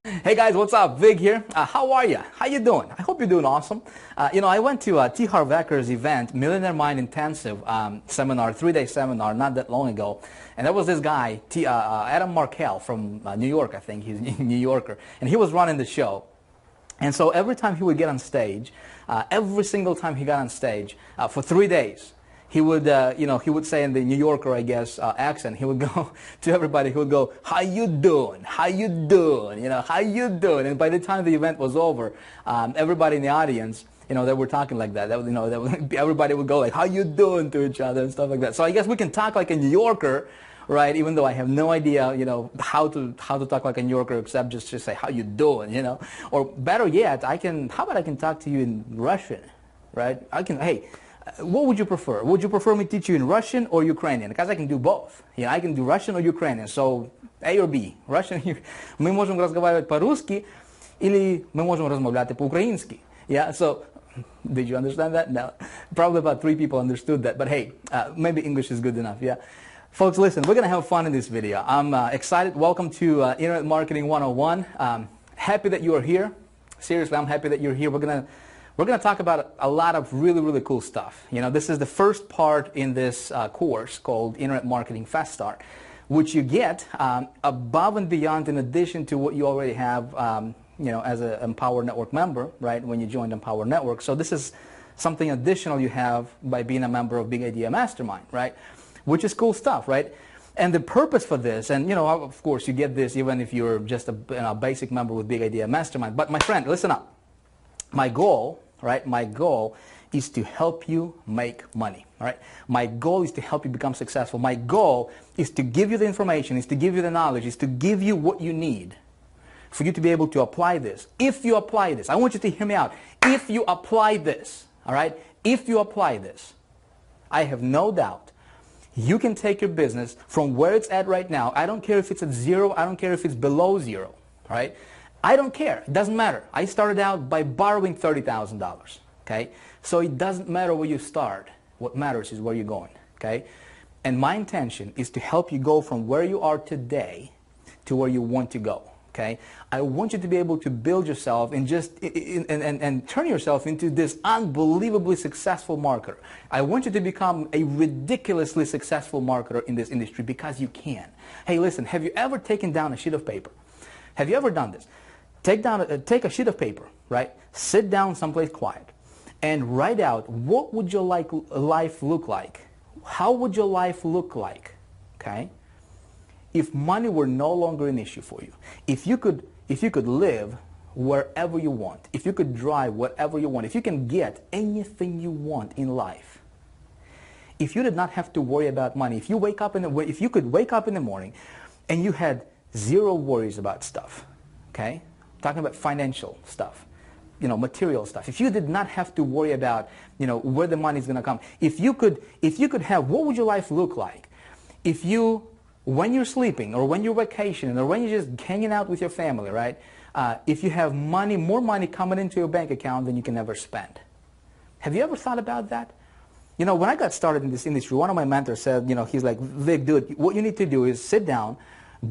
Hey guys, what's up? Vig here. How are you? How you doing? I hope you're doing awesome. I went to T. Harv Ekker's event, Millionaire Mind Intensive seminar, 3-day seminar, not that long ago. And there was this guy, Adam Markell from New York, I think. He's a New Yorker. And he was running the show. And so every time he would get on stage, every single time he got on stage, for 3 days, he would, he would say in the New Yorker, I guess, accent, he would go to everybody, he would go, how you doing? How you doing? How you doing? And by the time the event was over, everybody in the audience, they were talking like that. Everybody would go like, how you doing to each other and stuff like that. So I guess we can talk like a New Yorker, right? Even though I have no idea, how to talk like a New Yorker except just to say, how you doing, Or better yet, how about I can talk to you in Russian, right? Hey, what would you prefer? Would you prefer me teach you in Russian or Ukrainian? Because I can do both. I can do Russian or Ukrainian. So A or B. Russian. Мы можем разговаривать по-русски или мы можем размовляти по-украински. Yeah. So did you understand that? No. Probably about 3 people understood that. But hey, maybe English is good enough. Yeah. Folks, listen. We're gonna have fun in this video. I'm excited. Welcome to Internet Marketing 101. Happy that you are here. Seriously, I'm happy that you're here. We're going to talk about a lot of really, really cool stuff. This is the first part in this course called Internet Marketing Fast Start, which you get above and beyond in addition to what you already have, as an Empower Network member, right, when you joined Empower Network. So this is something additional you have by being a member of Big Idea Mastermind, right, which is cool stuff, right? And the purpose for this, and, of course, you get this even if you're just a basic member with Big Idea Mastermind. But, my friend, listen up. My goal is to help you make money, all right? My goal is to help you become successful. My goal is to give you the information, is to give you the knowledge, is to give you what you need for you to be able to apply this. If you apply this, I want you to hear me out. If you apply this, all right? If you apply this, I have no doubt you can take your business from where it's at right now. I don't care if it's at 0. I don't care if it's below 0, all right? I don't care. It doesn't matter. I started out by borrowing $30,000, okay? So it doesn't matter where you start. What matters is where you're going, okay? And my intention is to help you go from where you are today to where you want to go, okay? I want you to be able to build yourself and and turn yourself into this unbelievably successful marketer. I want you to become a ridiculously successful marketer in this industry because you can. Hey, listen, have you ever taken down a sheet of paper? Have you ever done this? Take a sheet of paper, right? Sit down someplace quiet and write out what would your life look like? How would your life look like, okay? If money were no longer an issue for you, if you could live wherever you want, if you could drive whatever you want, if you can get anything you want in life, if you did not have to worry about money, if you could wake up in the morning and you had 0 worries about stuff, okay? Talking about financial stuff, material stuff. If you did not have to worry about, where the money is going to come. If you could have, what would your life look like if when you're sleeping or when you're vacationing or when you're just hanging out with your family, right? If you have more money coming into your bank account than you can ever spend. Have you ever thought about that? When I got started in this industry, one of my mentors said, he's like, Vic, dude, what you need to do is sit down,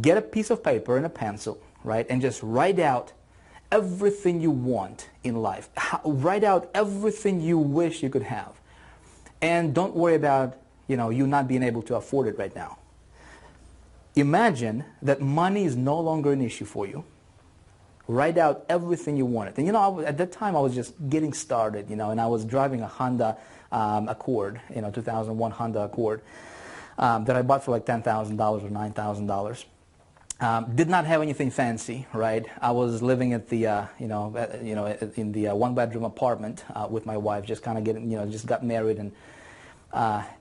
get a piece of paper and a pencil, right, and just write out everything you want in life. Write out everything you wish you could have. And don't worry about, you not being able to afford it right now. Imagine that money is no longer an issue for you. Write out everything you wanted. And, at that time I was just getting started, and I was driving a Honda Accord, 2001 Honda Accord that I bought for like $10,000 or $9,000. Did not have anything fancy, right? I was living at the, in the 1-bedroom apartment with my wife, just kind of getting, just got married and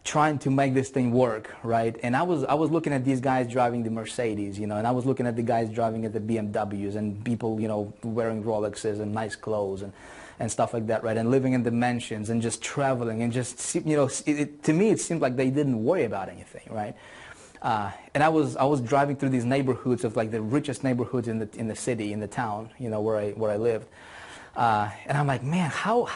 trying to make this thing work, right? And I was looking at these guys driving the Mercedes, and I was looking at the guys driving at the BMWs and people, wearing Rolexes and nice clothes and stuff like that, right? And living in the mansions and just traveling and just, to me it seemed like they didn't worry about anything, right? And I was driving through these neighborhoods of like the richest neighborhoods in the city, in the town, where I lived. And I'm like, man, how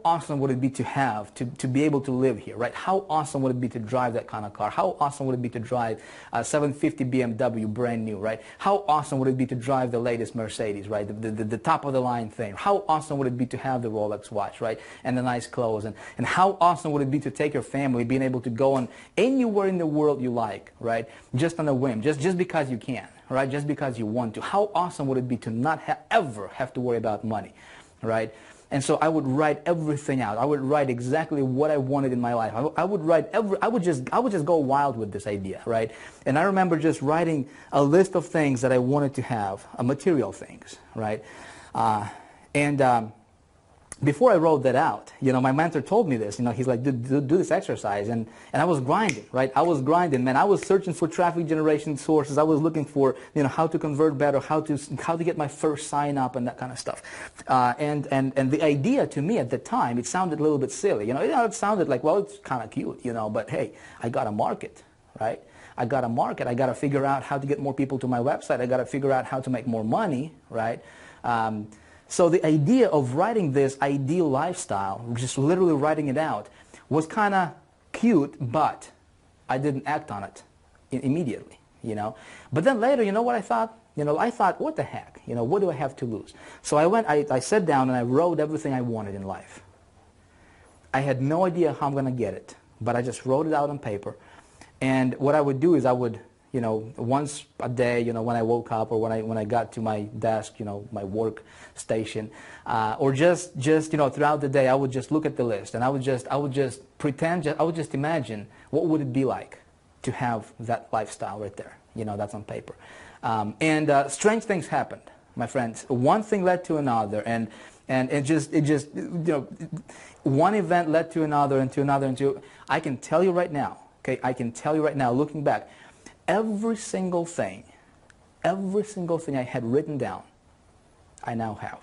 awesome would it be to have, to be able to live here, right? How awesome would it be to drive that kind of car? How awesome would it be to drive a 750 BMW brand new, right? How awesome would it be to drive the latest Mercedes, right? The top of the line thing. How awesome would it be to have the Rolex watch, right? And the nice clothes. And how awesome would it be to take your family, being able to go on anywhere in the world you like, right? Just on a whim, just because you can. Right, just because you want to. How awesome would it be to not ever have to worry about money, right? And so I would write everything out. I would write exactly what I wanted in my life. I would just go wild with this idea, right? And I remember just writing a list of things that I wanted to have, material things, right? Before I wrote that out, my mentor told me this. He's like, do this exercise, and I was grinding, right? I was grinding, man. I was searching for traffic generation sources. I was looking for, how to convert better, how to get my first sign up, and that kind of stuff. And the idea to me at the time, it sounded a little bit silly. It sounded like, well, it's kind of cute, but hey, I got a market, right? I got a market. I got to figure out how to get more people to my website. I got to figure out how to make more money, right? So the idea of writing this ideal lifestyle, just literally writing it out, was kind of cute, but I didn't act on it immediately, But then later, you know what I thought? I thought, what the heck? What do I have to lose? So I sat down and I wrote everything I wanted in life. I had no idea how I'm going to get it, but I just wrote it out on paper. And what I would do is I would, once a day, when I woke up or when I got to my desk, my work station, or just throughout the day, I would just look at the list and I would just pretend, I would just imagine what would it be like to have that lifestyle right there, that's on paper. And strange things happened, my friends. One thing led to another, and it just one event led to another and to another and to. I can tell you right now, okay, looking back, every single thing I had written down, I now have.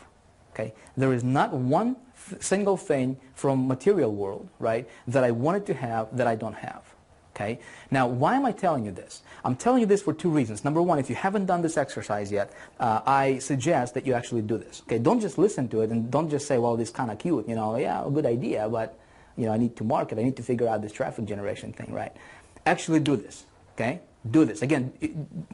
Okay, there is not one single thing from material world, right, that I wanted to have that I don't have. Okay, now why am I telling you this? I'm telling you this for two reasons. Number one, if you haven't done this exercise yet, I suggest that you actually do this. Okay, don't just listen to it and don't just say, well, this is kind of cute, yeah, a good idea, but I need to market, I need to figure out this traffic generation thing, right? Actually do this. Okay. Do this. Again,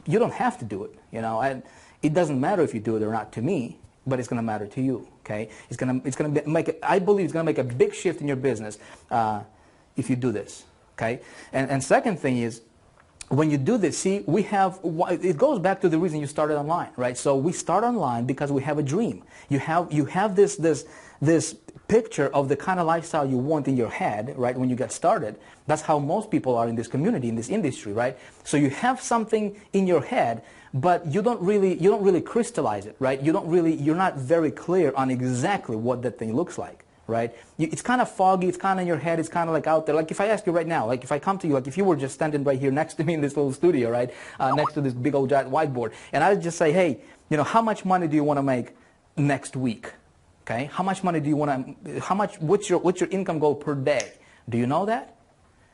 you don't have to do it, and it doesn't matter if you do it or not to me, but it's going to matter to you, okay? It's going to make I believe it's going to make a big shift in your business if you do this, okay? And second thing is, when you do this, see, it goes back to the reason you started online, right? So we start online because we have a dream. You have this picture of the kind of lifestyle you want in your head, right, when you get started. That's how most people are in this community, in this industry, right? So you have something in your head, but you don't really crystallize it, right? You're not very clear on exactly what that thing looks like, right? It's kind of foggy, it's kind of in your head, it's kind of like out there. Like if I ask you right now, like if I come to you, like if you were just standing right here next to me in this little studio, right, next to this big old giant whiteboard, and I would just say, hey, how much money do you want to make next week? Okay, how much money do you want to, what's your income goal per day? Do you know that?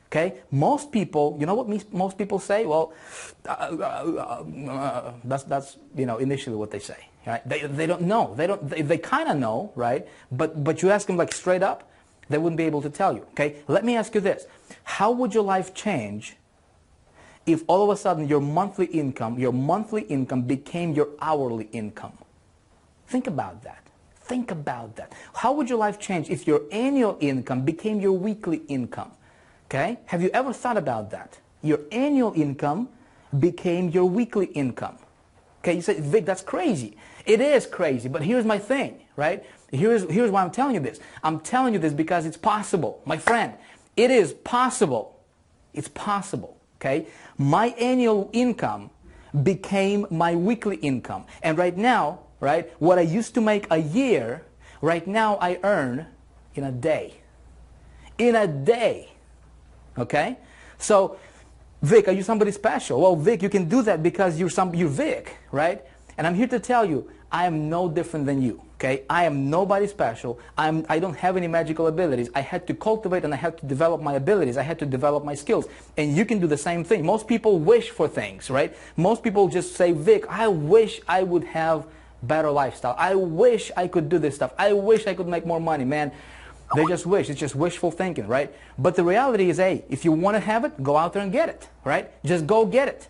Okay, most people, you know what most people say? Well, that's initially what they say, right? They don't know. They kind of know, right? But you ask them like straight up, they wouldn't be able to tell you. Okay, let me ask you this: how would your life change if all of a sudden your monthly income became your hourly income? Think about that. Think about that. How would your life change if your annual income became your weekly income? Okay? Have you ever thought about that? Your annual income became your weekly income. Okay, you say, Vic, that's crazy. It is crazy, but here's my thing, right? Here's why I'm telling you this. I'm telling you this because it's possible. My friend, it is possible. It's possible, okay? My annual income became my weekly income. And right now, right, what I used to make a year, right now I earn in a day. In a day. Okay? So, Vic, are you somebody special? Well, Vic, you can do that because you're Vic, right? And I'm here to tell you, I am no different than you. Okay? I am nobody special. I don't have any magical abilities. I had to cultivate and I had to develop my abilities. I had to develop my skills. And you can do the same thing. Most people wish for things, right? Most people just say, Vic, I wish I would have better lifestyle. I wish I could do this stuff. I wish I could make more money, man. They just wish. It's just wishful thinking, right? But the reality is, hey, if you want to have it, go out there and get it, right? Just go get it.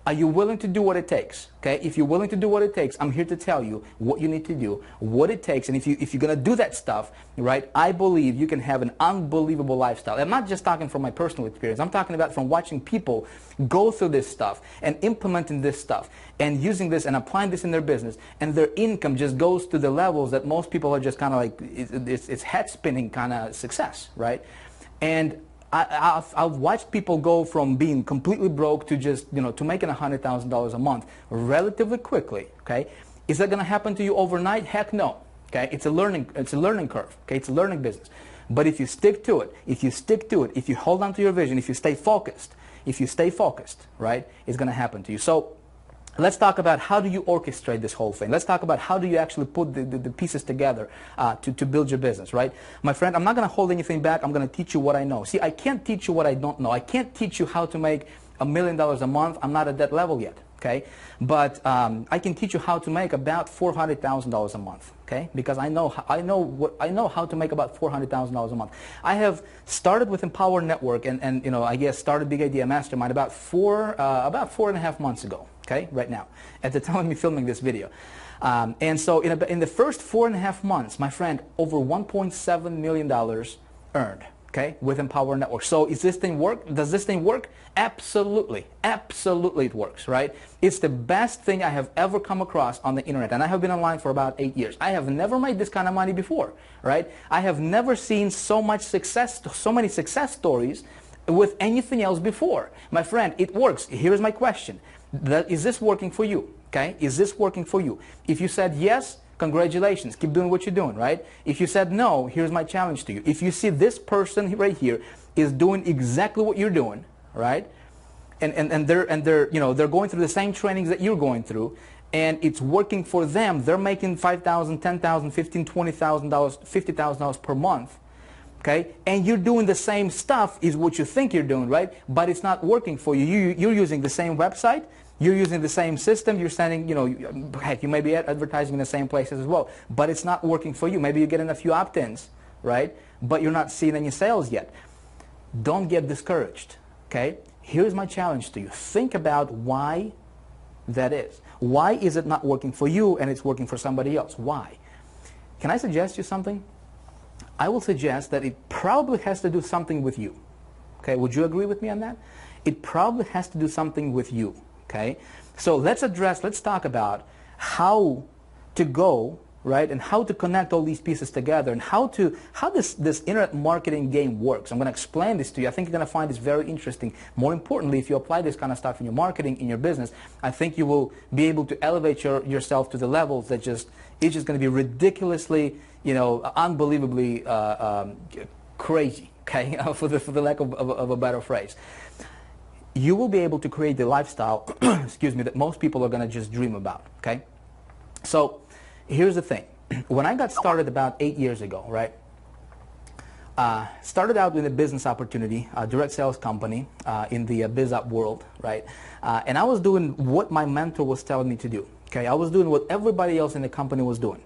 Are you willing to do what it takes? Okay, if you're willing to do what it takes, I'm here to tell you what you need to do, what it takes, and if you're gonna do that stuff, right? I believe you can have an unbelievable lifestyle. I'm not just talking from my personal experience. I'm talking about from watching people go through this stuff and implementing this stuff and using this and applying this in their business, and their income just goes to the levels that most people are just kind of like it's head spinning kind of success, right? And I've watched people go from being completely broke to just, to making $100,000 a month relatively quickly, okay? Is that going to happen to you overnight? Heck no, okay? It's a learning curve, okay? It's a learning business. But if you stick to it, if you hold on to your vision, if you stay focused, right, it's going to happen to you. So let's talk about how do you orchestrate this whole thing. Let's talk about how do you actually put the pieces together to build your business, right? My friend, I'm not going to hold anything back. I'm going to teach you what I know. See, I can't teach you what I don't know. I can't teach you how to make $1 million a month. I'm not at that level yet, okay? But I can teach you how to make about $400,000 a month, okay? Because I know how to make about $400,000 a month. I have started with Empower Network and I guess started Big Idea Mastermind about 4.5 months ago. Okay, right now, at the time of me filming this video. And so in the first 4.5 months, my friend, over $1.7 million earned, okay, with Empower Network. So is this thing work? Does this thing work? Absolutely. Absolutely it works, right? It's the best thing I have ever come across on the internet. And I have been online for about 8 years. I have never made this kind of money before, right? I have never seen so many success stories with anything else before. My friend, it works. Here's my question. Is this working for you? Okay? Is this working for you? If you said yes, congratulations. Keep doing what you're doing, right? If you said no, here's my challenge to you. If you see this person right here is doing exactly what you're doing, right? And they're going through the same trainings that you're going through, and it's working for them. They're making $5,000, $10,000, $15,000, $20,000, $50,000 per month. Okay, and you're doing the same stuff is what you think you're doing, right? But it's not working for you. You're using the same website. You're using the same system. You're sending, heck, you may be advertising in the same places as well. But it's not working for you. Maybe you're getting a few opt-ins, right? But you're not seeing any sales yet. Don't get discouraged, okay? Here's my challenge to you. Think about why that is. Why is it not working for you and it's working for somebody else? Why? Can I suggest you something? I will suggest that it probably has to do something with you. Okay, would you agree with me on that? It probably has to do something with you. Okay, so let's talk about how to go, right, and how to connect all these pieces together, and how this internet marketing game works. I'm going to explain this to you. I think you're going to find this very interesting. More importantly, if you apply this kind of stuff in your marketing, in your business, I think you will be able to elevate yourself to the levels that it's just going to be ridiculously, unbelievably crazy, okay, for the lack of a better phrase. You will be able to create the lifestyle, excuse me, that most people are going to just dream about, okay? So here's the thing. When I got started about 8 years ago, right, started out with a business opportunity, a direct sales company in the biz up world, right, and I was doing what my mentor was telling me to do, okay? I was doing what everybody else in the company was doing.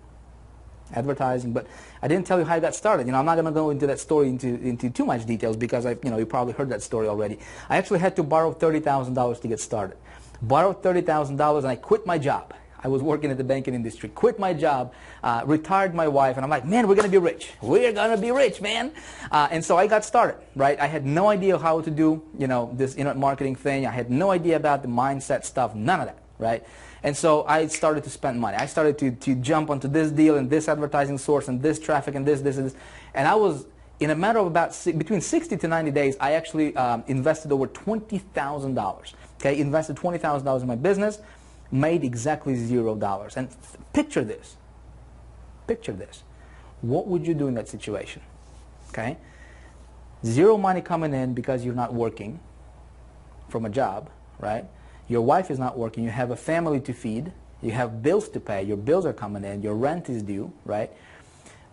Advertising, but I didn't tell you how I got started. I'm not going to go into that story into too much details because you probably heard that story already. I actually had to borrow $30,000 to get started. Borrowed $30,000 and I quit my job. I was working in the banking industry. Quit my job, retired my wife, and I'm like, man, we're going to be rich. We're going to be rich, man. And so I got started, right? I had no idea how to do, this internet marketing thing. I had no idea about the mindset stuff, none of that, right? And so I started to spend money. I started to jump onto this deal and this advertising source and this traffic and this. And I was, in a matter of about between 60 to 90 days, I actually invested over $20,000. Okay, invested $20,000 in my business, made exactly $0. And picture this. Picture this. What would you do in that situation? Okay, zero money coming in because you're not working from a job, right? Your wife is not working, you have a family to feed, you have bills to pay, your bills are coming in, your rent is due, right?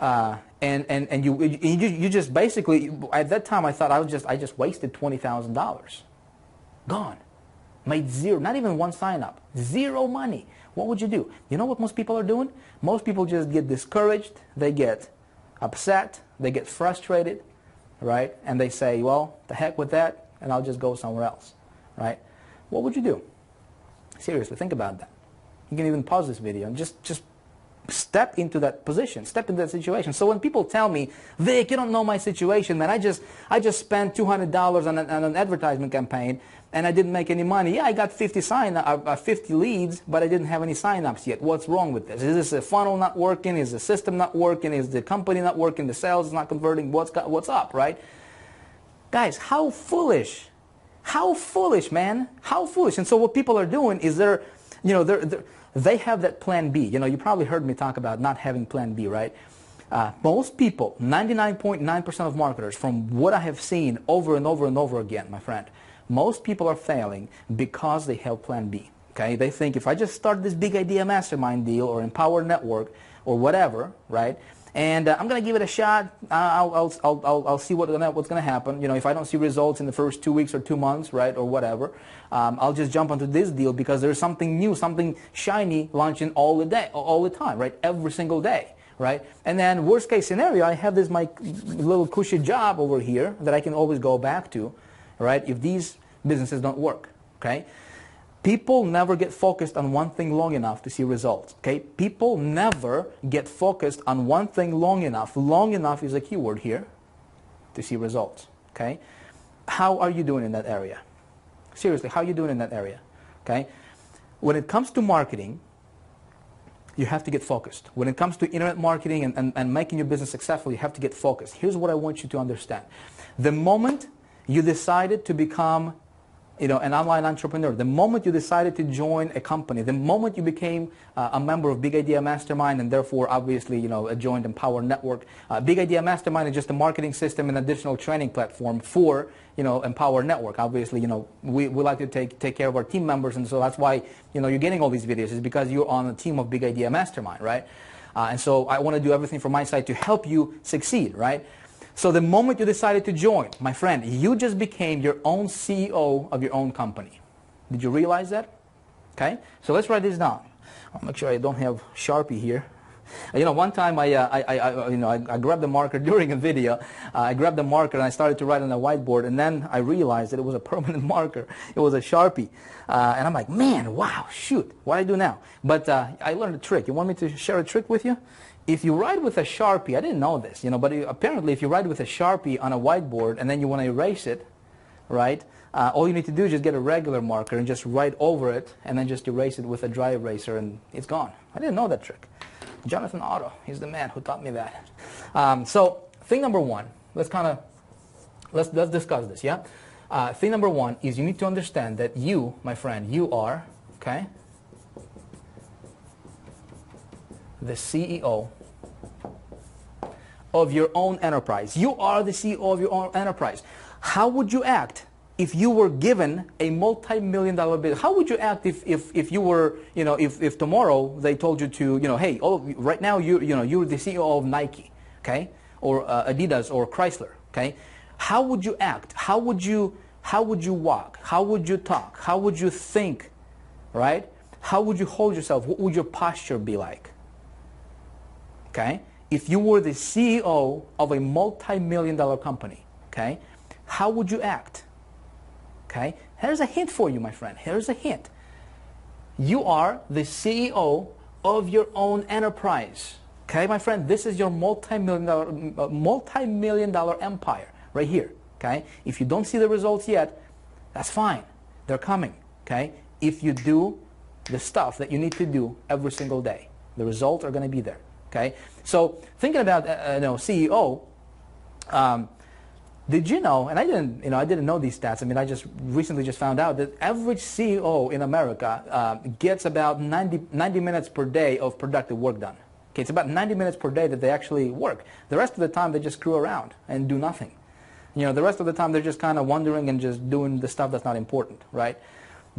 And you just basically, at that time I thought I just wasted $20,000. Gone. made zero, not even one sign up, zero money, what would you do? You know what most people are doing? Most people just get discouraged, they get upset, they get frustrated, right? And they say, well, the heck with that, and I'll just go somewhere else, right? What would you do? Seriously, think about that. You can even pause this video and just step into that position, step into that situation. So when people tell me, Vic, you don't know my situation, man, I just spent $200 on an advertisement campaign and I didn't make any money. Yeah, I got 50 leads, but I didn't have any sign-ups yet. What's wrong with this? Is this a funnel not working? Is the system not working? Is the company not working? The sales is not converting? What's up, right? Guys, how foolish. How foolish, man. How foolish. And so what people are doing is they have that plan B. You probably heard me talk about not having plan B, right? Most people, 99.9% of marketers, from what I have seen over and over and over again, my friend, most people are failing because they have plan B. Okay? They think if I just start this big idea mastermind deal or Empower Network or whatever, right? And I'm going to give it a shot. I'll see what's going to happen. If I don't see results in the first 2 weeks or 2 months, right, or whatever, I'll just jump onto this deal because there's something new, something shiny launching all the time, right, every single day, right? And then worst case scenario, I have this my little cushy job over here that I can always go back to, right? If these businesses don't work, okay? People never get focused on one thing long enough to see results, okay? People never get focused on one thing long enough. Long enough is a keyword here to see results, okay? How are you doing in that area? Seriously, how are you doing in that area, okay? When it comes to marketing, you have to get focused. When it comes to internet marketing and making your business successful, you have to get focused. Here's what I want you to understand. The moment you decided to become an online entrepreneur, the moment you decided to join a company, the moment you became a member of Big Idea Mastermind and therefore obviously joined Empower Network, Big Idea Mastermind is just a marketing system and additional training platform for Empower Network. Obviously we like to take care of our team members, and so that's why you're getting all these videos, is because you're on a team of Big Idea Mastermind, right? And so I want to do everything from my side to help you succeed, right? So the moment you decided to join, my friend, you just became your own CEO of your own company. Did you realize that? Okay, so let's write this down. I'll make sure I don't have Sharpie here. One time I grabbed the marker during a video. I grabbed the marker and I started to write on a whiteboard, and then I realized that it was a permanent marker. It was a Sharpie. And I'm like, man, wow, shoot, what do I do now? But I learned a trick. You want me to share a trick with you? If you write with a Sharpie, I didn't know this, but apparently if you write with a Sharpie on a whiteboard and then you want to erase it, right, all you need to do is just get a regular marker and just write over it and then just erase it with a dry eraser and it's gone. I didn't know that trick. Jonathan Otto, he's the man who taught me that. So thing number one, let's discuss this, yeah? Thing number one is you need to understand that you, my friend, you are, okay, the CEO of your own enterprise. You are the CEO of your own enterprise. How would you act if you were given a multi-million-dollar business? How would you act if you were, if tomorrow they told you to, hey, right now you're the CEO of Nike, okay, or Adidas or Chrysler, okay? How would you act? How would you walk? How would you talk? How would you think, right? How would you hold yourself? What would your posture be like? Okay? If you were the CEO of a multi-million-dollar company, okay, how would you act? Okay? Here's a hint for you, my friend. Here's a hint. You are the CEO of your own enterprise. Okay, my friend, this is your multi-million dollar empire right here. Okay? If you don't see the results yet, that's fine. They're coming. Okay? If you do the stuff that you need to do every single day, the results are going to be there. Okay, so thinking about CEO, did you know? And I didn't know these stats. I mean, I just recently found out that average CEO in America gets about 90 minutes per day of productive work done. Okay, it's about 90 minutes per day that they actually work. The rest of the time they just screw around and do nothing. The rest of the time they're just kind of wandering and just doing the stuff that's not important, right?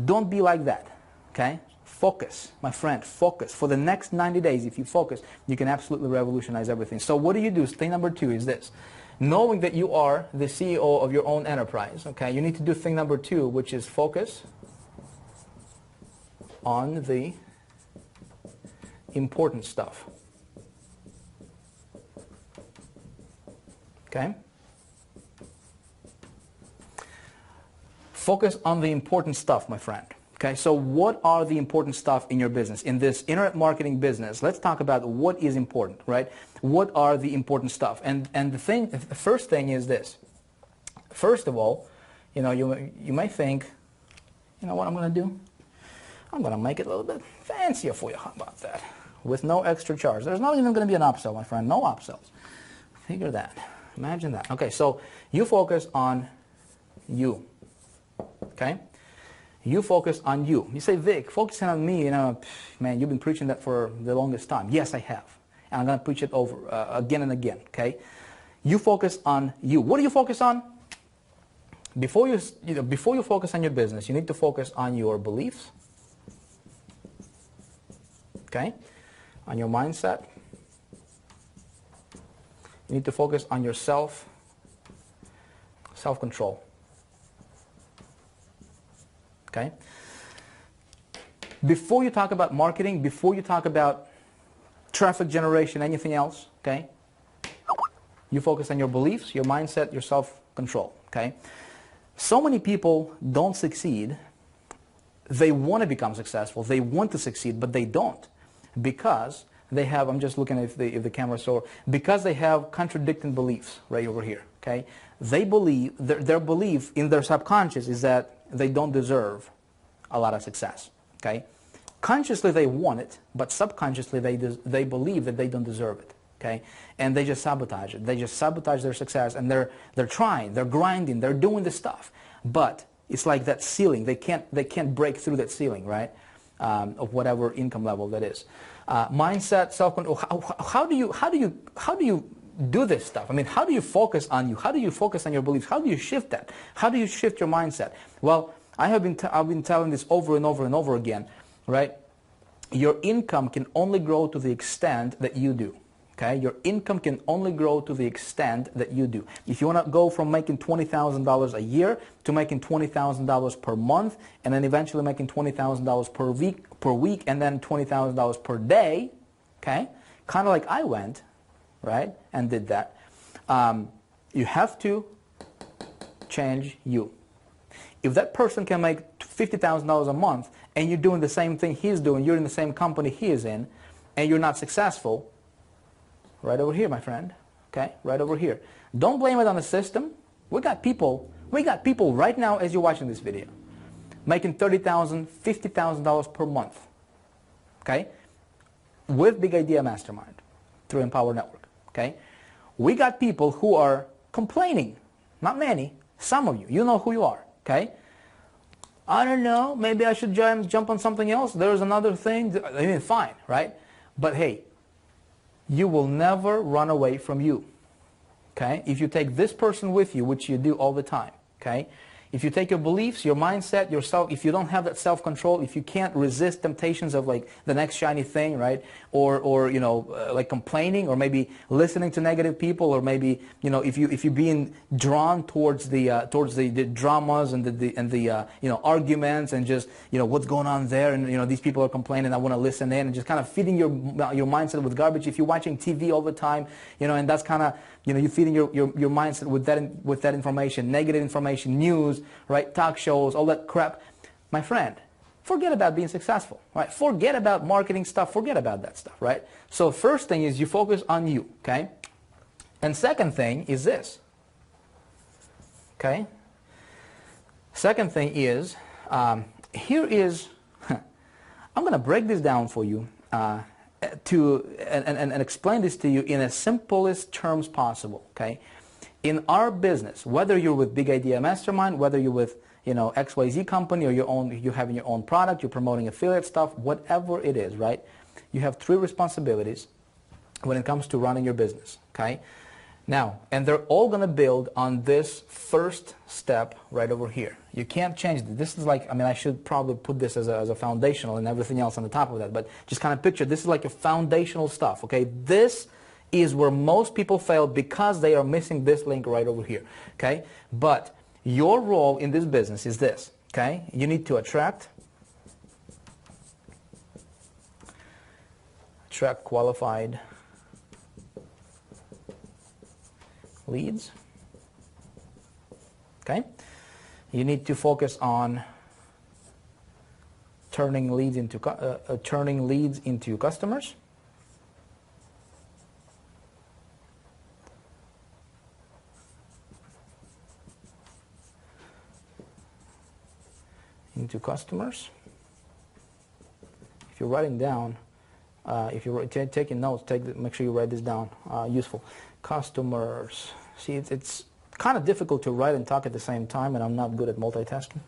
Don't be like that. Okay. Focus, my friend, focus. For the next 90 days, if you focus, you can absolutely revolutionize everything. So what do you do? Thing number two is this. Knowing that you are the CEO of your own enterprise, okay, you need to do thing number two, which is focus on the important stuff. Okay? Focus on the important stuff, my friend. Okay, so what are the important stuff in your business? In this internet marketing business, let's talk about what is important, right? What are the important stuff? And the first thing is this. First of all, you know, you may think, you know what I'm going to do? I'm going to make it a little bit fancier for you. How about that? With no extra charge. There's not even going to be an upsell, my friend. No upsells. Figure that. Imagine that. Okay, so you focus on you. Okay? You focus on you. You say, Vic, focusing on me, you know, man, you've been preaching that for the longest time. Yes, I have. And I'm going to preach it over again and again, okay? You focus on you. What do you focus on? Before you focus on your business, you need to focus on your beliefs, okay? On your mindset. You need to focus on your self-control. Okay? Before you talk about marketing, before you talk about traffic generation, anything else, okay? You focus on your beliefs, your mindset, your self-control, okay? So many people don't succeed. They want to become successful. They want to succeed, but they don't because they have, I'm just looking at if the camera's over, because they have contradicting beliefs right over here, okay? They believe, their belief in their subconscious is that they don't deserve a lot of success, okay? Consciously they want it, but subconsciously they believe that they don't deserve it, okay? And they just sabotage it. They just sabotage their success, and they're trying, they're grinding, they're doing this stuff, but it's like that ceiling. They can't break through that ceiling, right? Of whatever income level that is. Mindset, self-control. How do you do this stuff? I mean, how do you focus on you? How do you focus on your beliefs? How do you shift that? How do you shift your mindset? Well, I've been telling this over and over and over again, right? Your income can only grow to the extent that you do. Okay? Your income can only grow to the extent that you do. If you want to go from making $20,000 a year to making $20,000 per month, and then eventually making $20,000 per week, and then $20,000 per day, okay? Kind of like I went, right, and did that. You have to change you. If that person can make $50,000 a month, and you're doing the same thing he's doing, you're in the same company he is in, and you're not successful, right over here, my friend, okay, right over here. Don't blame it on the system. We got people right now as you're watching this video making $30,000, $50,000 per month, okay, with Big Idea Mastermind through Empower Network, okay. We got people who are complaining, not many, some of you, you know who you are, okay. I don't know, maybe I should jump on something else. There's another thing, I mean, fine, right? But hey, you will never run away from you, okay? If you take this person with you, which you do all the time, okay? If you take your beliefs, your mindset, yourself, if you don't have that self-control, if you can't resist temptations of like the next shiny thing, right? Or you know, like complaining, or maybe listening to negative people, or maybe, you know, if you're being drawn towards the dramas and the you know, arguments, and just, you know, what's going on there, and you know, these people are complaining, I want to listen in, and just kind of feeding your mindset with garbage. If you're watching TV all the time, you know, and that's kind of, you know, you're feeding your mindset with that information, negative information, news, right, talk shows, all that crap. My friend, forget about being successful, right? Forget about marketing stuff, forget about that stuff, right? So first thing is you focus on you, okay? And second thing is this, okay? Second thing is, here is, I'm going to break this down for you and explain this to you in the simplest terms possible, okay? In our business, whether you're with Big Idea Mastermind, whether you're with, you know, XYZ company, or you're having your own product, you're promoting affiliate stuff, whatever it is, right? You have 3 responsibilities when it comes to running your business, okay? Now, and they're all going to build on this first step right over here. You can't change it. This is like, I mean, I should probably put this as a foundational and everything else on the top of that, but just kind of picture, this is like your foundational stuff, okay? This is where most people fail because they are missing this link right over here, okay? But your role in this business is this, okay? You need to attract attract qualified leads. Okay? You need to focus on turning leads into customers. Into customers. If you're writing down, if you're taking notes, make sure you write this down. Useful. Customers. See, it's kind of difficult to write and talk at the same time, and I'm not good at multitasking.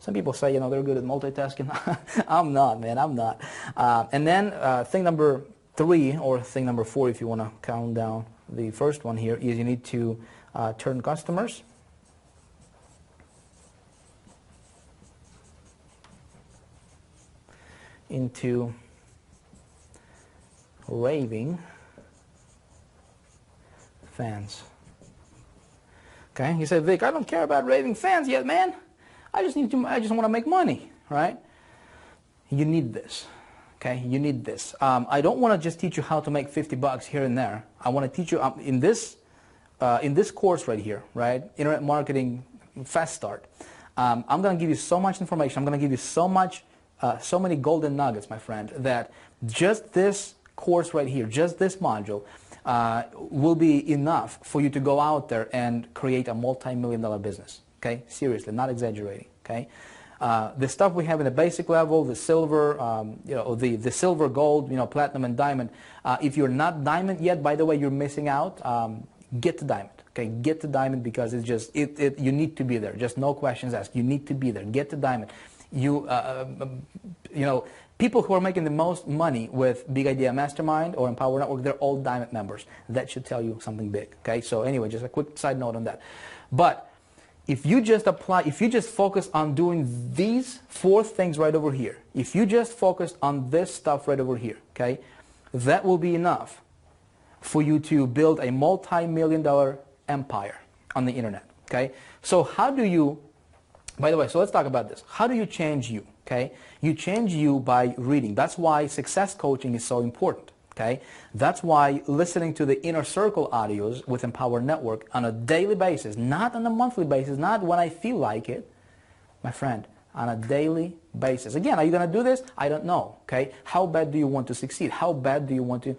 Some people say, they're good at multitasking. I'm not, man. I'm not. And then thing number 3, or thing number 4, if you want to count down the first one here, is you need to turn customers into raving fans. Okay, you say, Vic, I don't care about raving fans yet, man. I just want to make money, right? You need this. Okay, you need this. I don't want to just teach you how to make $50 here and there. I want to teach you in this course right here, right? Internet marketing fast start. I'm going to give you so much information. I'm going to give you so many golden nuggets, my friend, that just this course right here, just this module, will be enough for you to go out there and create a multi-million-dollar business. Okay, seriously, not exaggerating. Okay, the stuff we have in the basic level, the silver, the silver, gold, platinum, and diamond. If you're not diamond yet, by the way, you're missing out. Get to diamond. Okay, get to diamond, because it's just you need to be there. Just no questions asked. You need to be there. Get to diamond. People who are making the most money with Big Idea Mastermind or Empower Network, they're all diamond members. That should tell you something big. Okay, so anyway, just a quick side note on that. But if you just focus on doing these 4 things right over here, if you just focus on this stuff right over here, okay, that will be enough for you to build a multi-million-dollar empire on the internet. Okay, so how do you, by the way, so let's talk about this. How do you change you? Okay, you change you by reading. That's why success coaching is so important. Okay, that's why listening to the Inner Circle audios with Empower Network on a daily basis, not on a monthly basis, not when I feel like it, my friend, on a daily basis. Again, are you going to do this? I don't know. Okay, how bad do you want to succeed? How bad do you want to,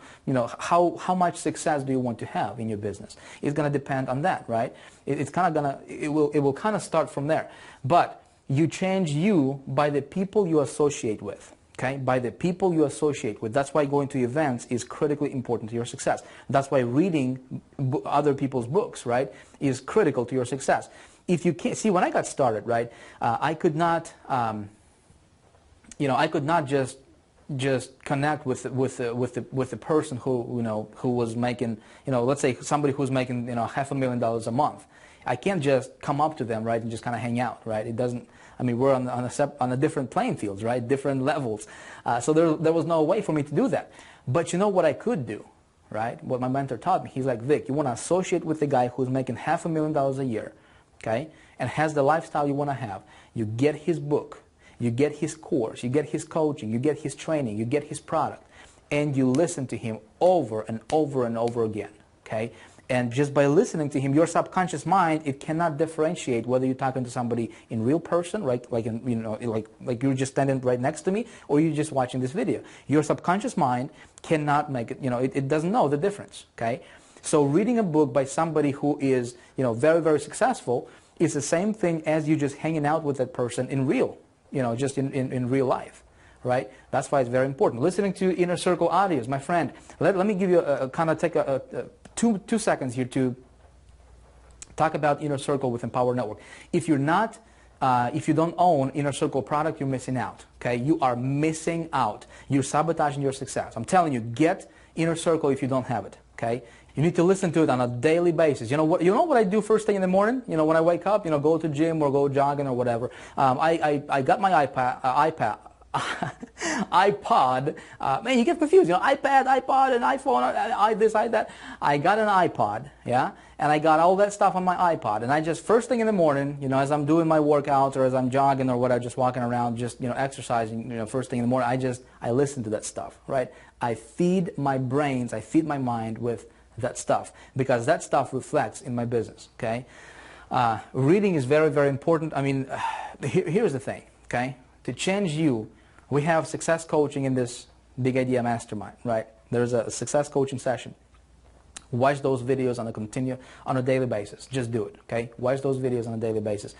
how much success do you want to have in your business? It's going to depend on that, right? It will kind of start from there. But you change you by the people you associate with. Okay, by the people you associate with. That's why going to events is critically important to your success. That's why reading other people's books, right, is critical to your success. If you can't see, when I got started, right, I could not, I could not just connect with the person who was making, let's say somebody who's making $500,000 a month. I can't just come up to them, right, and just kind of hang out, right? It doesn't. I mean, we're on a different playing fields, right? Different levels. So there was no way for me to do that. But you know what I could do, right? What my mentor taught me. He's like, Vic, you want to associate with the guy who's making $500,000 a year, okay, and has the lifestyle you want to have. You get his book, you get his course, you get his coaching, you get his training, you get his product, and you listen to him over and over and over again, okay? And just by listening to him, your subconscious mind, it cannot differentiate whether you're talking to somebody in real person, right? Like you're just standing right next to me, or you're just watching this video. Your subconscious mind cannot make it. It doesn't know the difference. Okay. So reading a book by somebody who is, very, very successful is the same thing as you just hanging out with that person in real, just in real life. Right? That's why it's very important. Listening to Inner Circle audios, my friend. Let me give you take two seconds here to talk about Inner Circle with Empower Network. If you're not, if you don't own Inner Circle product, you're missing out. Okay, you are missing out. You're sabotaging your success. I'm telling you, get Inner Circle if you don't have it. Okay, you need to listen to it on a daily basis. You know what I do first thing in the morning? When I wake up, go to gym or go jogging or whatever. I got my iPod. Man, you get confused. You know, iPad, iPod, and iPhone, I this, I that. I got an iPod, yeah, and I got all that stuff on my iPod. And I just, first thing in the morning, you know, as I'm doing my workouts or as I'm jogging or whatever, just walking around, just, you know, exercising, you know, first thing in the morning, I listen to that stuff, right? I feed my brains, I feed my mind with that stuff, because that stuff reflects in my business, okay? Reading is very, very important. I mean, here's the thing, okay? To change you, we have success coaching in this Big Idea Mastermind, right? There's a success coaching session. Watch those videos on a daily basis. Just do it, okay? Watch those videos on a daily basis.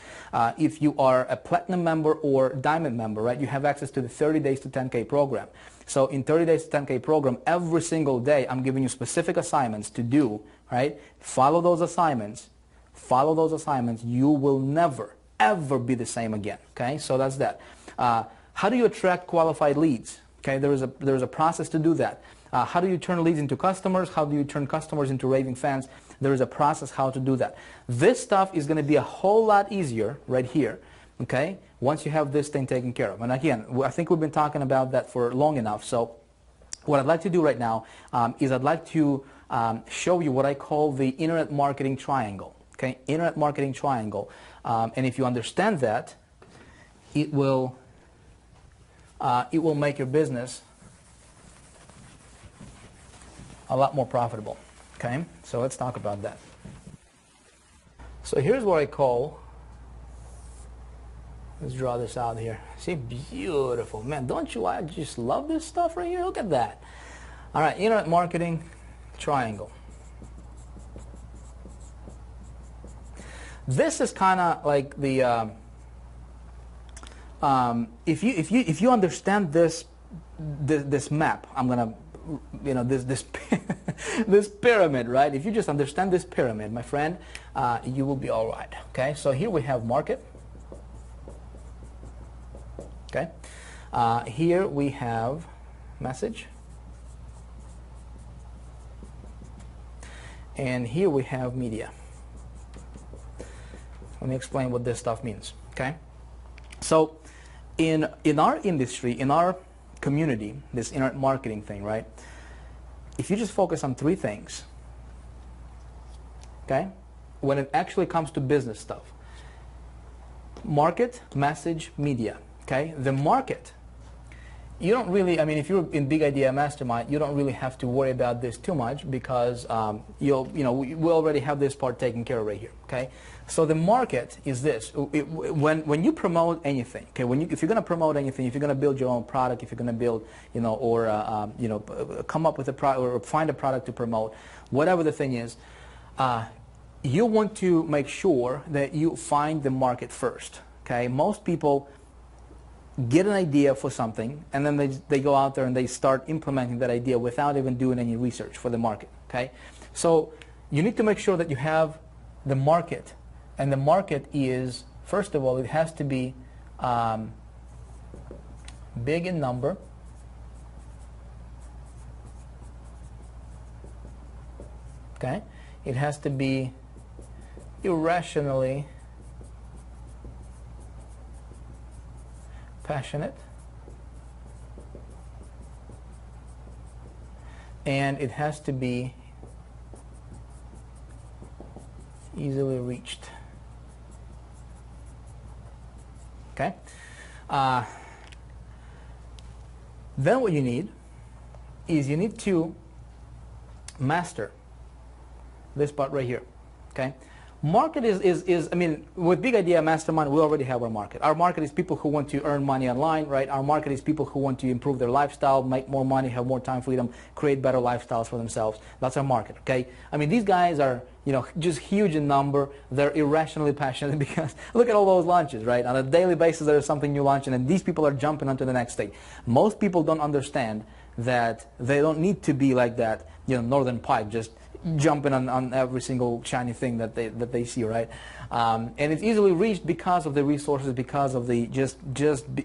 If you are a platinum member or diamond member, right, you have access to the 30 days to 10K program. So in 30 days to 10K program, every single day, I'm giving you specific assignments to do, right? Follow those assignments. Follow those assignments. You will never, ever be the same again, okay? So that's that. How do you attract qualified leads? Okay, there is a process to do that. How do you turn leads into customers? How do you turn customers into raving fans? There is a process how to do that. This stuff is going to be a whole lot easier right here, okay, once you have this thing taken care of. And again, I think we've been talking about that for long enough. So what I'd like to do right now is I'd like to show you what I call the internet marketing triangle, okay, internet marketing triangle. And if you understand that, it will make your business a lot more profitable, okay? So let's talk about that. So here's what I call, let's draw this out here. See, beautiful. Man, don't you, I just love this stuff right here. Look at that. All right, internet marketing triangle. This is kind of like the, if you understand this map, I'm gonna, you know, this this pyramid, right? If you just understand this pyramid, my friend, you will be all right. Okay, so here we have market. Okay, here we have message, and here we have media. Let me explain what this stuff means. Okay, so in our industry, in our community, this internet marketing thing, right? If you just focus on three things, okay, when it actually comes to business stuff, market, message, media, okay? The market, you don't really, I mean, if you're in Big Idea Mastermind, you don't really have to worry about this too much because we already have this part taken care of right here, okay? So the market is this. When you promote anything, okay, if you're going to promote anything, if you're going to build your own product, if you're going to build, you know, or come up with a product or find a product to promote, whatever the thing is, you want to make sure that you find the market first, okay? Most people get an idea for something and then they go out there and they start implementing that idea without even doing any research for the market, okay? So you need to make sure that you have the market. And the market is, first of all, it has to be big in number, okay? It has to be irrationally passionate, and it has to be easily reached. Okay. Then what you need is you need to master this part right here. Okay. Market is I mean, with Big Idea Mastermind, we already have our market. Our market is people who want to earn money online, right? Our market is people who want to improve their lifestyle, make more money, have more time freedom, create better lifestyles for themselves. That's our market, okay? I mean, these guys are, you know, just huge in number. They're irrationally passionate because look at all those launches, right? On a daily basis, there's something new launching, and these people are jumping onto the next thing. Most people don't understand that they don't need to be like that, you know, Northern Pipe, just jumping on every single shiny thing that they see, right? And it's easily reached because of the resources, because of the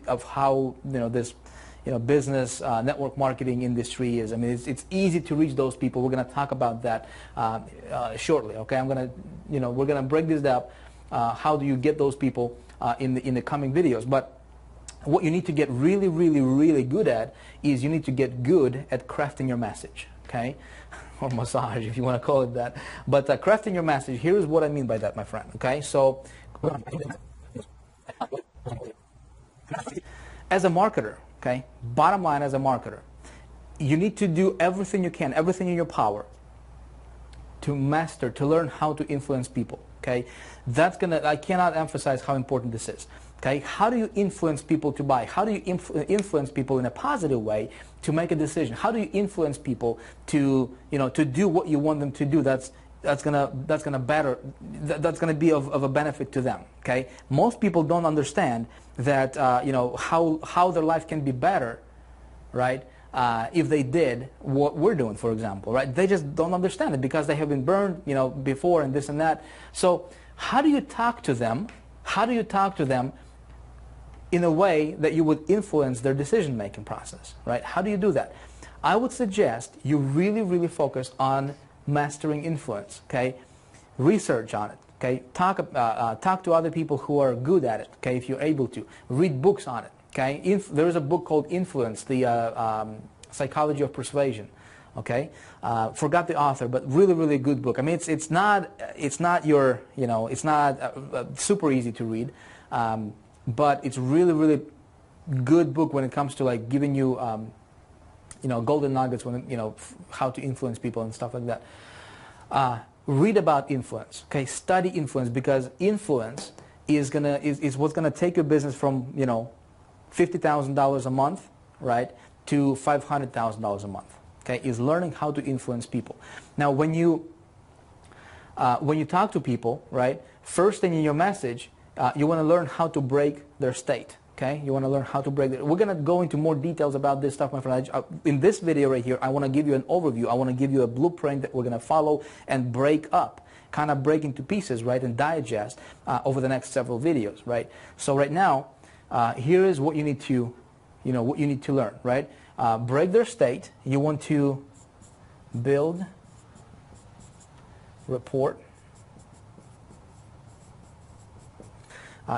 of how, you know, this, you know, business network marketing industry is. I mean, it's easy to reach those people. We're going to talk about that shortly. Okay, I'm going to, you know, we're going to break this down. How do you get those people in the coming videos? But what you need to get really, really, really good at is you need to get good at crafting your message, okay? Or massage, if you want to call it that. But crafting your message, here is what I mean by that, my friend, okay? So, as a marketer, okay, bottom line as a marketer, you need to do everything you can, everything in your power to master, to learn how to influence people, okay? I cannot emphasize how important this is, okay? How do you influence people to buy? How do you influence people in a positive way to make a decision? How do you influence people to, to do what you want them to do? That's gonna be of a benefit to them, okay? Most people don't understand that, how their life can be better, right? If they did what we're doing, for example, right? They just don't understand it because they have been burned, before and this and that. So how do you talk to them? How do you talk to them in a way that you would influence their decision-making process, right? How do you do that? I would suggest you really, really focus on mastering influence, okay? Research on it, okay? Talk to other people who are good at it, okay, if you're able to. Read books on it. Okay, there is a book called Influence, the Psychology of Persuasion. Okay, forgot the author, but really, really good book. I mean, it's not your, it's not super easy to read, but it's really, really good book when it comes to like giving you, golden nuggets when how to influence people and stuff like that. Read about influence. Okay, study influence because influence is what's gonna take your business from $50,000 a month, right, to $500,000 a month. Okay, is learning how to influence people. Now, when you talk to people, right, first thing in your message, you want to learn how to break their state. Okay, you want to learn how to break. We're gonna go into more details about this stuff, my friend. In this video right here, I want to give you an overview. I want to give you a blueprint that we're gonna follow and break up, kind of break into pieces, right, and digest over the next several videos, right. So right now. Here is what you need to, learn, right? Break their state. You want to build rapport.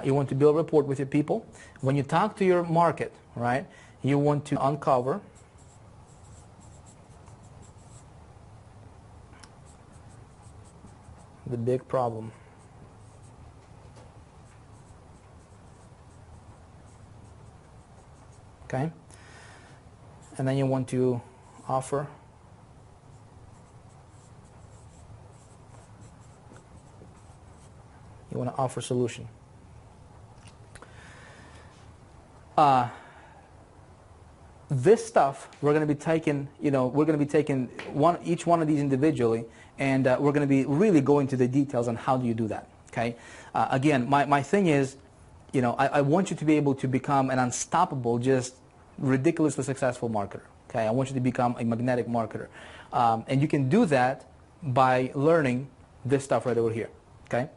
You want to build rapport with your people. When you talk to your market, right, you want to uncover the big problem. Okay, and then you want to offer solution. This stuff we're going to be taking, each one of these individually, and we're going to be really going to the details on how do you do that. Okay, again, my thing is, I want you to be able to become an unstoppable, just ridiculously successful marketer. Okay, I want you to become a magnetic marketer, and you can do that by learning this stuff right over here. Okay.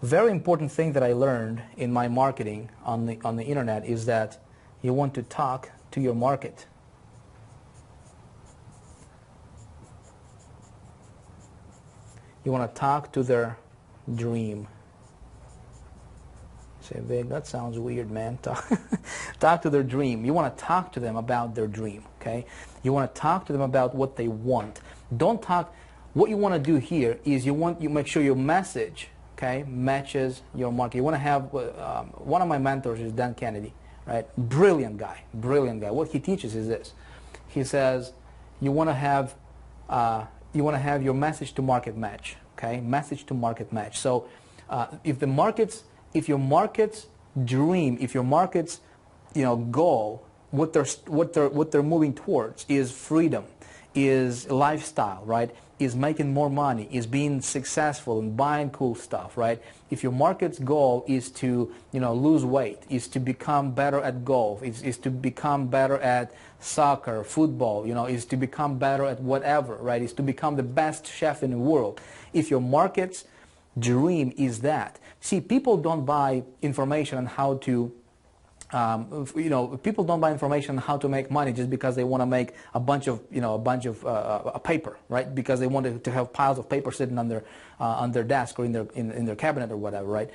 Very important thing that I learned in my marketing on the internet is that you want to talk to your market. You want to talk to their dream. Say, Vig, that sounds weird, man. Talk to their dream. You want to talk to them about their dream, okay? You want to talk to them about what they want. Don't talk. What you want to do here is you make sure your message, okay, matches your market. You want to have one of my mentors is Dan Kennedy, right? Brilliant guy, brilliant guy. What he teaches is this. He says you want to have your message to market match, okay? Message to market match. So if your market's dream, if your market's goal, what they're moving towards is freedom, is lifestyle, right? Is making more money, is being successful and buying cool stuff, right? If your market's goal is to lose weight, is to become better at golf, is to become better at soccer, football, is to become better at whatever, right? Is to become the best chef in the world. If your market's dream is that. See, people don't buy information on how to, people don't buy information on how to make money just because they want to make a bunch of paper, right? Because they want to have piles of paper sitting on their desk or in their cabinet or whatever, right?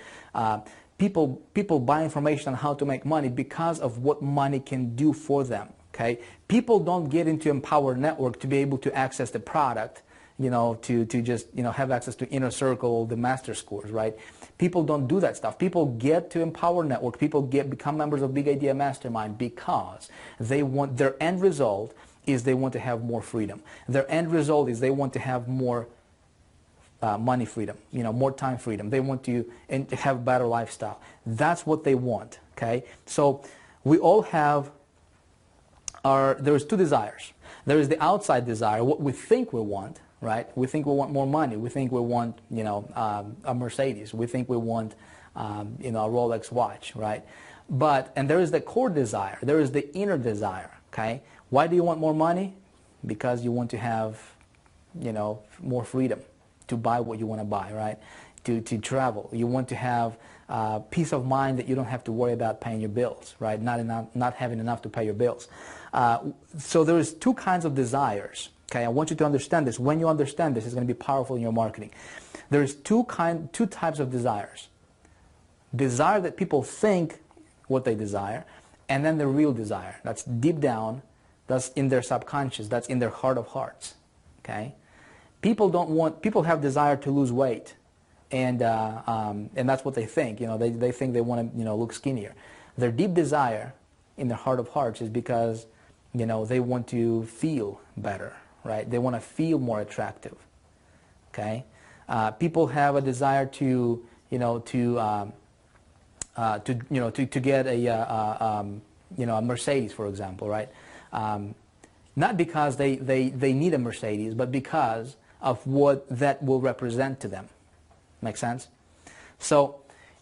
people buy information on how to make money because of what money can do for them. Okay, people don't get into Empower Network to be able to access the product, to just have access to Inner Circle, the master scores, right? People don't do that stuff. People get to Empower Network. People become members of Big Idea Mastermind because they want, their end result is they want to have more freedom. Their end result is they want to have more money freedom, more time freedom. They want to have better lifestyle. That's what they want. Okay, so we all have there's two desires. There is the outside desire, what we think we want, right? We think we want more money. We think we want, a Mercedes. We think we want, a Rolex watch, right? And there is the core desire. There is the inner desire, okay? Why do you want more money? Because you want to have, more freedom to buy what you want to buy, right? To travel. You want to have peace of mind that you don't have to worry about paying your bills, right? Not having enough to pay your bills. So there's two kinds of desires. Okay, I want you to understand this. When you understand this, it's going to be powerful in your marketing. There's two types of desires. Desire that people think what they desire, and then the real desire. That's deep down, that's in their subconscious, that's in their heart of hearts. Okay, people have desire to lose weight, and that's what they think. They think they want to look skinnier. Their deep desire in their heart of hearts is because they want to feel better. Right? They want to feel more attractive. Okay, people have a desire to get a Mercedes, for example, right? Not because they need a Mercedes, but because of what that will represent to them. Make sense? So,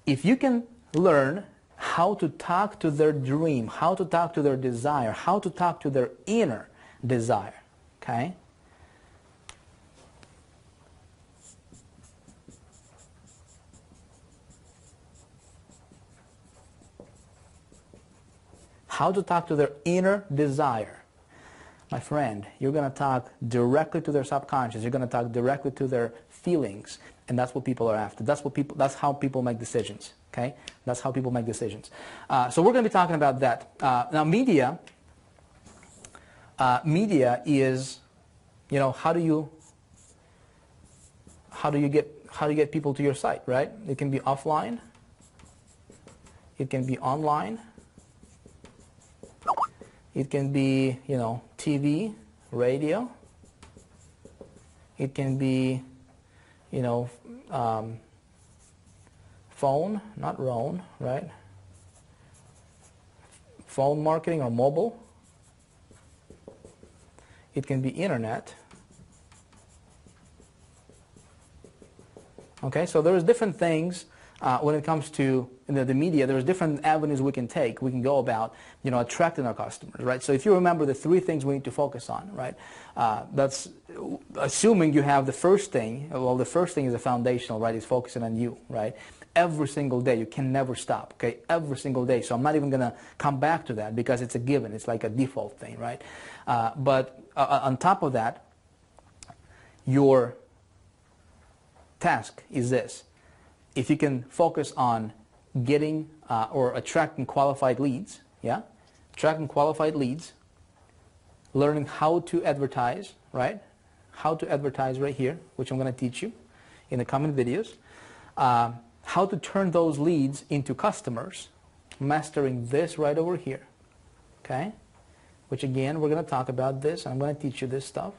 if you can learn how to talk to their dream, how to talk to their desire, how to talk to their inner desire. Okay? How to talk to their inner desire. My friend, you're going to talk directly to their subconscious. You're going to talk directly to their feelings, and that's what people are after. That's how people make decisions. Okay? That's how people make decisions. So we're going to be talking about that. Now, media is, how do you get people to your site, right? It can be offline, it can be online, it can be TV, radio, it can be phone, not RON, right? Phone marketing or mobile. It can be internet. Okay, so there's different things when it comes to the media. There's different avenues we can take. We can go about attracting our customers, right? So if you remember the three things we need to focus on, right? That's assuming you have the first thing. Well, the first thing is the foundational, right? Is focusing on you, right? Every single day, you can never stop. Okay, every single day. So I'm not even gonna come back to that because it's a given. It's like a default thing, right? But on top of that, your task is this. If you can focus on getting or attracting qualified leads, attracting qualified leads, learning how to advertise, right? How to advertise right here, which I'm going to teach you in the coming videos. How to turn those leads into customers, mastering this right over here, okay? Which again, we're going to talk about this, and I'm going to teach you this stuff.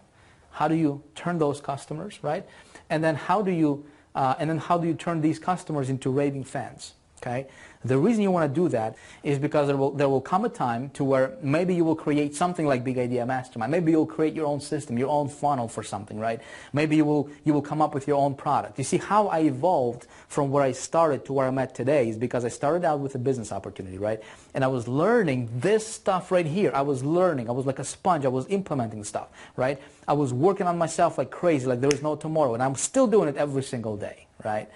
How do you turn those customers, right? And then how do you turn these customers into raving fans? Okay? The reason you want to do that is because there will come a time to where maybe you will create something like Big Idea Mastermind. Maybe you'll create your own system, your own funnel for something, right? Maybe you will come up with your own product. You see how I evolved from where I started to where I'm at today is because I started out with a business opportunity, right? And I was learning this stuff right here. I was learning. I was like a sponge. I was implementing stuff, right? I was working on myself like crazy, like there was no tomorrow. And I'm still doing it every single day, right?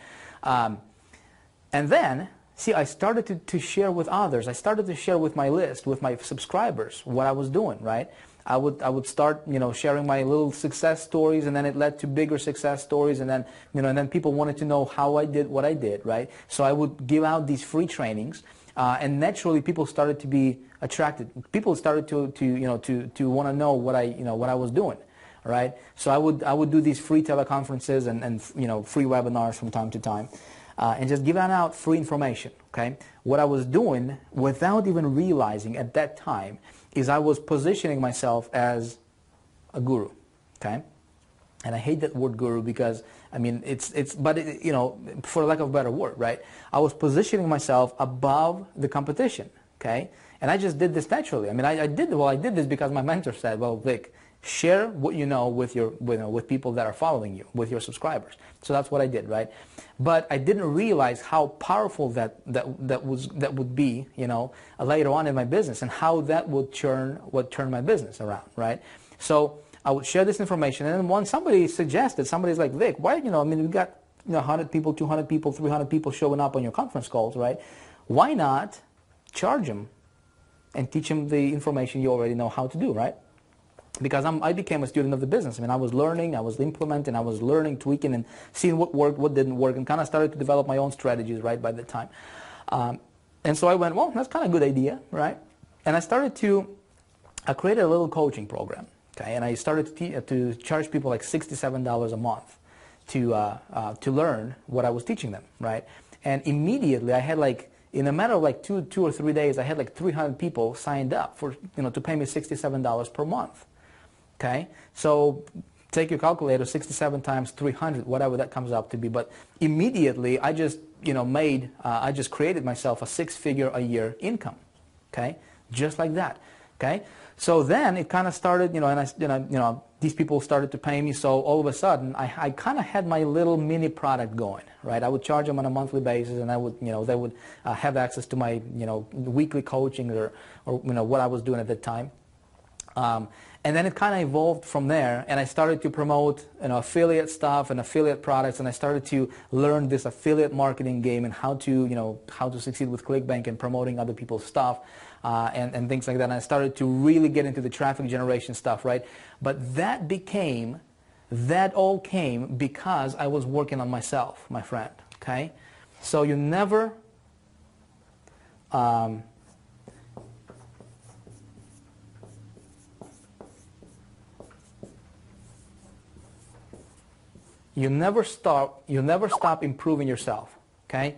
And then, see, I started to share with others. I started to share with my list, with my subscribers, what I was doing, right? I would start, sharing my little success stories, and then it led to bigger success stories, and then, and then people wanted to know how I did what I did, right? So I would give out these free trainings, and naturally people started to be attracted. People started to want to know what I was doing, right? So I would do these free teleconferences and free webinars from time to time, and just giving out free information. Okay, what I was doing without even realizing at that time is I was positioning myself as a guru. Okay, and I hate that word guru because I mean but for lack of a better word, right? I was positioning myself above the competition. Okay, and I just did this naturally. I mean, I did this because my mentor said, well, Vic, share what you know with with people that are following you, with your subscribers. So that's what I did, right? But I didn't realize how powerful that would be, later on in my business, and how that would turn my business around, right? So I would share this information, and then when somebody's like, Vic, why, I mean, we got 100 people, 200 people, 300 people showing up on your conference calls, right? Why not charge them and teach them the information you already know how to do, right? Because I became a student of the business. I mean, I was learning, I was implementing, I was learning, tweaking, and seeing what worked, what didn't work, and kind of started to develop my own strategies, right, by the time. And so I went, well, that's kind of a good idea, right? And I created a little coaching program, okay? And I started to charge people like $67 a month to learn what I was teaching them, right? And immediately I had in a matter of like two or 3 days, I had like 300 people signed up for, to pay me $67 per month. Okay, so take your calculator, 67 times 300, whatever that comes up to be. But immediately, I just I just created myself a 6-figure a year income. Okay, just like that. Okay, so then it kind of started, and these people started to pay me. So all of a sudden, I kind of had my little mini product going. Right, I would charge them on a monthly basis, and I would, they would have access to my, weekly coaching or what I was doing at that time. And then it kind of evolved from there, and I started to promote affiliate stuff and affiliate products, and I started to learn this affiliate marketing game and how to succeed with ClickBank and promoting other people's stuff and things like that. And I started to really get into the traffic generation stuff, right? But that all came because I was working on myself, my friend. Okay, so you never stop improving yourself. Okay,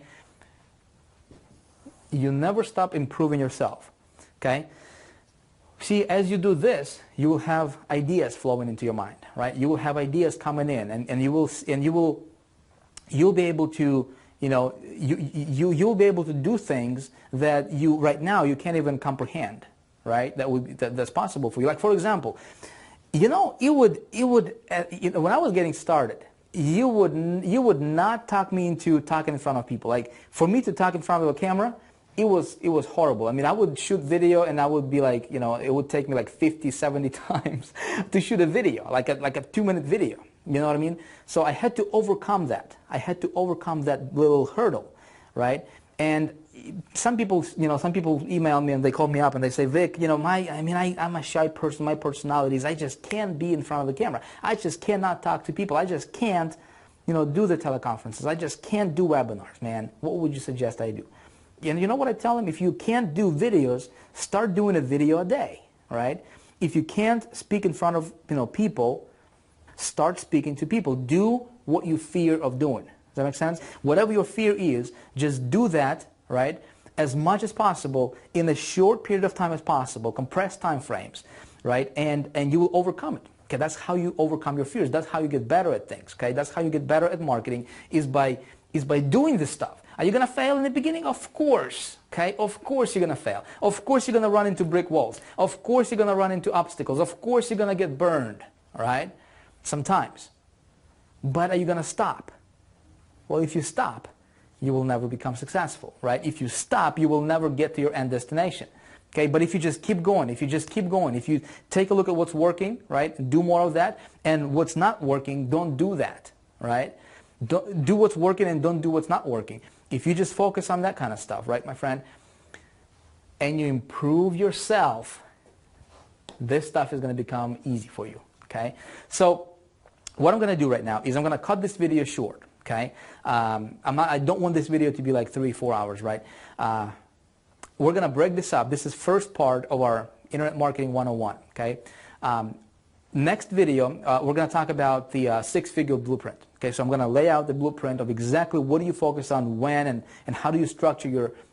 you never stop improving yourself. Okay, see, as you do this, you will have ideas flowing into your mind, right? You will have ideas coming in, and you'll be able to you'll be able to do things that right now you can't even comprehend, right? That's possible for you. Like, for example, when I was getting started, you would not talk me into talking in front of people. Like, for me to talk in front of a camera, it was horrible. I mean, I would shoot video, and I would be like, it would take me like 50, 70 times to shoot a video, like a 2-minute video. You know what I mean? So I had to overcome that. I had to overcome that little hurdle, right? And some people email me and they call me up and they say, Vic, I'm a shy person. My personality is I just can't be in front of the camera. I just cannot talk to people. I just can't, do the teleconferences. I just can't do webinars, man. What would you suggest I do? And you know what I tell them? If you can't do videos, start doing a video a day, right? If you can't speak in front of, people, start speaking to people. Do what you fear of doing. Does that make sense? Whatever your fear is, just do that, right, as much as possible in a short period of time as possible, compressed time frames, right, and you will overcome it. Okay, that's how you overcome your fears. That's how you get better at things. Okay, that's how you get better at marketing is by doing this stuff. Are you going to fail in the beginning? Of course. Okay, of course you're going to fail. Of course you're going to run into brick walls. Of course you're going to run into obstacles. Of course you're going to get burned, all right, sometimes. But are you going to stop? Well, if you stop, you will never become successful, right? If you stop, you will never get to your end destination. Okay, but if you just keep going, if you take a look at what's working, right, do more of that, and what's not working, don't do that, right? Don't do what's working and don't do what's not working. If you just focus on that kind of stuff, right, my friend, and you improve yourself, this stuff is going to become easy for you, okay? So what I'm going to do right now is I'm going to cut this video short, okay? I don't want this video to be like 3-4 hours, right? We're going to break this up. This is first part of our Internet Marketing 101, okay? Next video, we're going to talk about the six-figure blueprint. Okay, so I'm going to lay out the blueprint of exactly what do you focus on when and how do you structure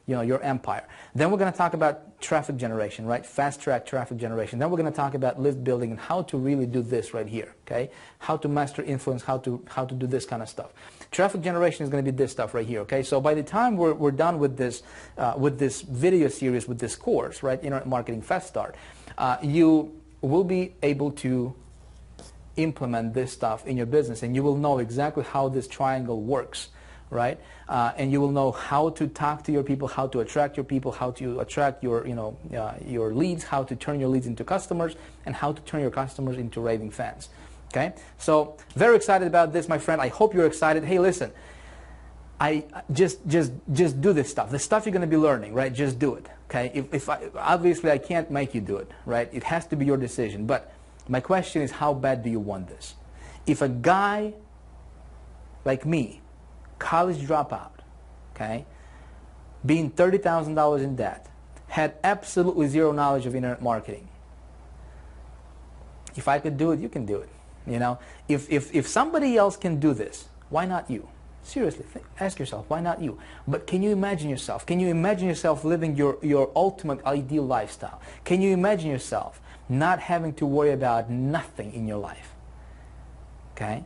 your empire. Then we're going to talk about traffic generation, right? Fast-track traffic generation. Then we're going to talk about list building and how to really do this right here, okay? How to master influence, how to do this kind of stuff. Traffic generation is going to be this stuff right here, okay? So by the time we're done with this video series, with this course, right, Internet Marketing Fast Start, you will be able to implement this stuff in your business, and you will know exactly how this triangle works, right? And you will know how to talk to your people, how to attract your people, how to attract your your leads, how to turn your leads into customers, and how to turn your customers into raving fans. Okay, so very excited about this, my friend. I hope you're excited. Hey, listen, I just do this stuff. The stuff you're going to be learning, right? Just do it. Okay, obviously I can't make you do it, right? It has to be your decision. But my question is, how bad do you want this? If a guy like me, college dropout, okay, being $30,000 in debt, had absolutely zero knowledge of internet marketing, if I could do it, you can do it. You know, if somebody else can do this, why not you? Seriously, ask yourself, why not you? But can you imagine yourself? Can you imagine yourself living your ultimate ideal lifestyle? Can you imagine yourself not having to worry about nothing in your life? Okay?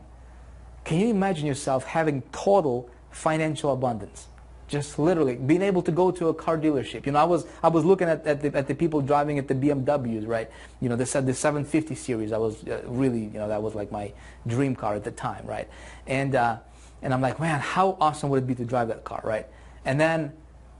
Can you imagine yourself having total financial abundance? Just literally being able to go to a car dealership. You know, I was looking at the people driving at the BMWs, right? You know, they said the 750 series. I was really, you know, that was like my dream car at the time, right? And I'm like, man, how awesome would it be to drive that car, right? And then,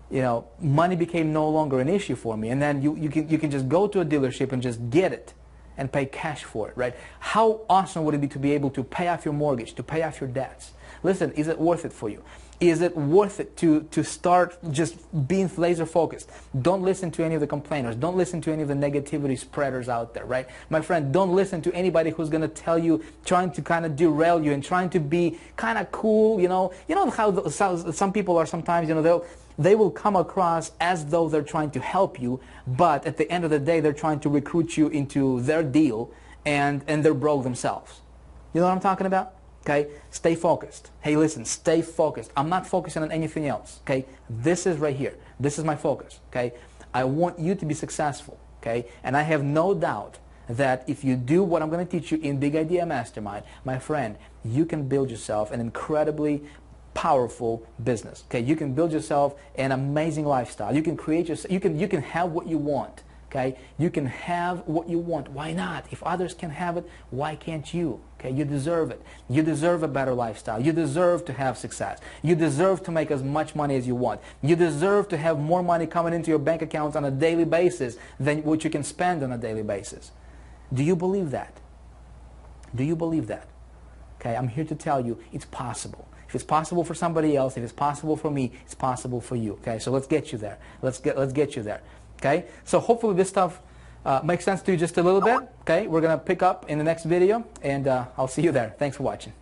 you know, money became no longer an issue for me. And then you can just go to a dealership and just get it and pay cash for it, right? How awesome would it be to be able to pay off your mortgage, to pay off your debts? Listen, is it worth it for you? Is it worth it to start just being laser focused? Don't listen to any of the complainers. Don't listen to any of the negativity spreaders out there, right? My friend, don't listen to anybody who's going to tell you, trying to kind of derail you and trying to be kind of cool, you know. You know how some people are sometimes, you know, they will come across as though they're trying to help you, but at the end of the day, they're trying to recruit you into their deal, and they're broke themselves. You know what I'm talking about? Okay, stay focused. Hey, listen, stay focused. I'm not focusing on anything else. Okay, this is right here. This is my focus. Okay, I want you to be successful. Okay, and I have no doubt that if you do what I'm going to teach you in Big Idea Mastermind, my friend, you can build yourself an incredibly powerful business. Okay, you can build yourself an amazing lifestyle. You can create yourself. You can have what you want. Okay, you can have what you want. Why not? If others can have it, why can't you? Okay, you deserve it. You deserve a better lifestyle. You deserve to have success. You deserve to make as much money as you want. You deserve to have more money coming into your bank accounts on a daily basis than what you can spend on a daily basis. Do you believe that? Do you believe that? Okay, I'm here to tell you it's possible. If it's possible for somebody else, if it's possible for me, it's possible for you. Okay, so let's get you there. Let's get you there. Okay, so hopefully this stuff makes sense to you just a little bit. Okay, we're going to pick up in the next video, and I'll see you there. Thanks for watching.